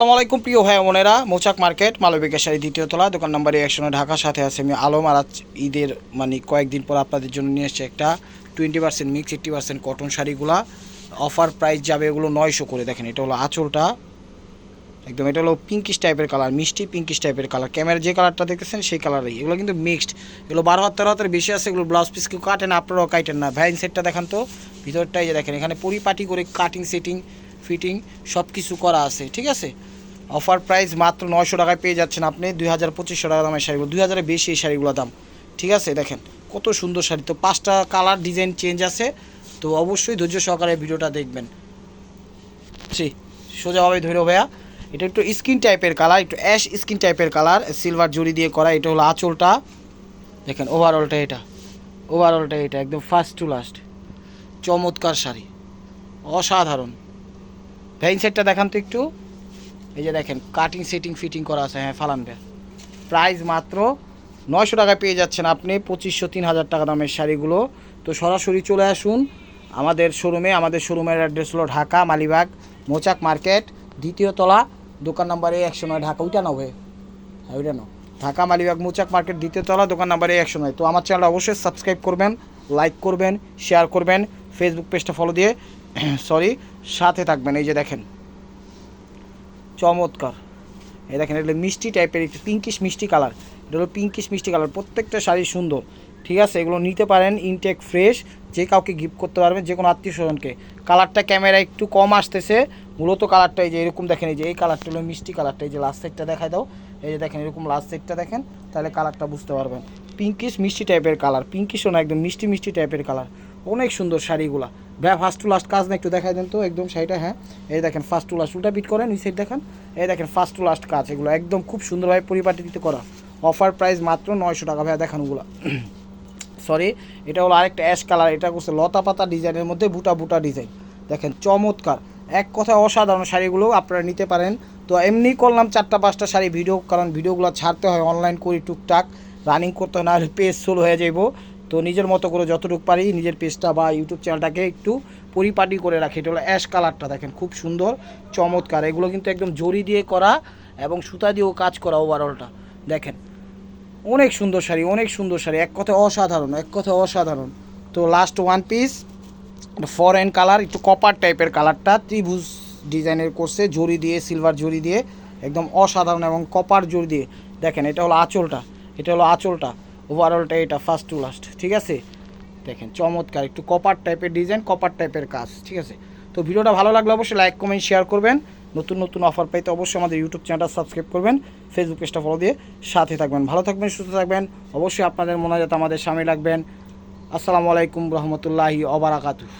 আসসালামু আলাইকুম প্রিয় ভাই বোনেরা, মৌচাক মার্কেট মালবিকা শাড়ি দ্বিতীয় তলা, দোকান নাম্বার 100 ঢাকার সাথে আছে আমি আলম। আর ঈদের কয়েকদিন পর আপনাদের জন্য নিয়ে এসেছে একটা 20% মিক্স 80% কটন শাড়িগুলা। অফার প্রাইস যাবে এগুলো 900 করে। দেখেন এটা হলো আঁচলটা, একদম এটা হলো পিঙ্কিশ টাইপের কালার, মিষ্টি পিঙ্কিশ টাইপের কালার। ক্যামেরা যে কালারটা দেখতেছেন সেই কালারই। এগুলো কিন্তু মিক্সড, এগুলো 12 হাত 13 হাতের বেশি আছে। এগুলো ব্লাউজ পিস কেউ কাটেন, আপনারাও কাটেন না। ভ্যান সেটটা দেখান তো ভিতরটাই, যে দেখেন এখানে পরিপাটি করে কাটিং সেটিং ফিটিং সব কিছু করা আছে, ঠিক আছে। অফার প্রাইস মাত্র 900 টাকায় পেয়ে যাচ্ছেন আপনি 2000-2500 টাকা দামের শাড়িগুলো, 2000-এর বেশি এই শাড়িগুলো দাম, ঠিক আছে। দেখেন কত সুন্দর শাড়ি। তো 5টা কালার ডিজাইন চেঞ্জ আছে, তো অবশ্যই ধৈর্য সহকারে ভিডিওটা দেখবেন। সোজাভাবে ধৈর্য ভাইয়া। এটা একটু স্কিন টাইপের কালার, একটু অ্যাশ স্কিন টাইপের কালার, সিলভার জরি দিয়ে করা। এটা হলো আঁচলটা, দেখেন ওভারঅলটা এটা একদম ফার্স্ট টু লাস্ট চমৎকার শাড়ি, অসাধারণ। ভ্যাইন সেটটা দেখান তো একটু। এই যে দেখেন কাটিং সেটিং ফিটিং করা আছে। হ্যাঁ ফালান ভাই। প্রাইস মাত্র 900 টাকায় পেয়ে যাচ্ছেন আপনি 2500-3000 টাকা দামের শাড়িগুলো। তো সরাসরি চলে আসুন আমাদের শোরুমে। আমাদের শোরুমের অ্যাড্রেস হলো ঢাকা মালিবাগ মৌচাক মার্কেট দ্বিতীয় তলা, দোকান নাম্বার 109 ঢাকা। ওইটা নাও ভাই, হ্যাঁ ওইটা নাও। ঢাকা মালিবাগ মৌচাক মার্কেট দ্বিতীয় তলা, দোকান নাম্বার 109। তো আমার চ্যানেলটা অবশ্যই সাবস্ক্রাইব করবেন, লাইক করবেন, শেয়ার করবেন, ফেসবুক পেজটা ফলো দিয়ে সাথে থাকবেন। এই যে দেখেন চমৎকার, এই দেখেন এটা মিষ্টি টাইপের, একটু পিঙ্কিশ মিষ্টি কালার। এটা হলো পিঙ্কিশ মিষ্টি কালার, প্রত্যেকটা শাড়ি সুন্দর, ঠিক আছে। এগুলো নিতে পারেন, ইনটেক ফ্রেশ, যে কাউকে গিফট করতে পারবেন, যে কোনো আত্মীয় স্বজনকে। কালারটা ক্যামেরা একটু কম আসতেছে, মূলত কালারটা এই যে এরকম দেখেন। এই যে এই কালারটা হলো মিষ্টি কালারটা, এই যে লাস্ট সাইডটা দেখায় দাও। এই যে দেখেন এরকম লাস্ট সাইডটা দেখেন, তাহলে কালারটা বুঝতে পারবেন। পিঙ্কিশ মিষ্টি টাইপের কালার, পিঙ্কিশও না, একদম মিষ্টি মিষ্টি টাইপের কালার। অনেক সুন্দর শাড়িগুলো ভাই। ফার্স্ট টু লাস্ট কাজ না একটু দেখাই দেন তো একদম শাড়িটা। হ্যাঁ এই দেখেন ফার্স্ট টু লাস্ট, উল্টা পিট করেন ওই সাইড দেখেন। এই দেখেন ফার্স্ট টু লাস্ট কাজ, এগুলো একদম খুব সুন্দরভাবে পরিপাটিতে করা। অফার প্রাইস মাত্র 900 টাকা ভাইয়া। দেখান ওগুলো সরি, এটা হলো আরেকটা অ্যাশ কালার। এটা করছে লতা পাতা ডিজাইনের মধ্যে বুটা বুটা ডিজাইন, দেখেন চমৎকার। এক কথায় অসাধারণ শাড়িগুলো আপনারা নিতে পারেন। তো এমনি করলাম 4টা-5টা শাড়ি ভিডিও, কারণ ভিডিওগুলো ছাড়তে হয়, অনলাইন করি টুকটাক, রানিং করতে হয়, না পেজ সোলো হয়ে যাইব। তো নিজের মতো করে যতটুকু পারি নিজের পেজটা বা ইউটিউব চ্যানেলটাকে একটু পরিপাটি করে রাখি। এটা হলো অ্যাশ কালারটা, দেখেন খুব সুন্দর চমৎকার। এগুলো কিন্তু একদম জরি দিয়ে করা এবং সুতা দিয়েও কাজ করা। ওভারঅলটা দেখেন অনেক সুন্দর শাড়ি, অনেক সুন্দর শাড়ি, এক কথায় অসাধারণ, এক কথায় অসাধারণ। তো last one piece foreign colour, একটু কপার টাইপের কালারটা, ত্রিভুজ ডিজাইনের করছে জরি দিয়ে, সিলভার জরি দিয়ে, একদম অসাধারণ এবং কপার জরি দিয়ে। দেখেন এটা হলো আঁচলটা, ওভারঅলটা এটা ফার্স্ট টু লাস্ট, ঠিক আছে। দেখেন চমৎকার, একটু কপার টাইপের ডিজাইন, কপার টাইপের কাজ, ঠিক আছে। তো ভিডিওটা ভালো লাগলে অবশ্যই লাইক কমেন্ট শেয়ার করবেন। নতুন নতুন অফার পাইতে অবশ্যই আমাদের ইউটিউব চ্যানেলটা সাবস্ক্রাইব করবেন, ফেসবুক পেজটা ফলো দিয়ে সাথে থাকবেন। ভালো থাকবেন, সুস্থ থাকবেন, অবশ্যই আপনাদের মোনাজাত আমাদের সামনে রাখবেন। আসসালামু আলাইকুম রহমতুল্লাহি ওয়া বারাকাতুহু।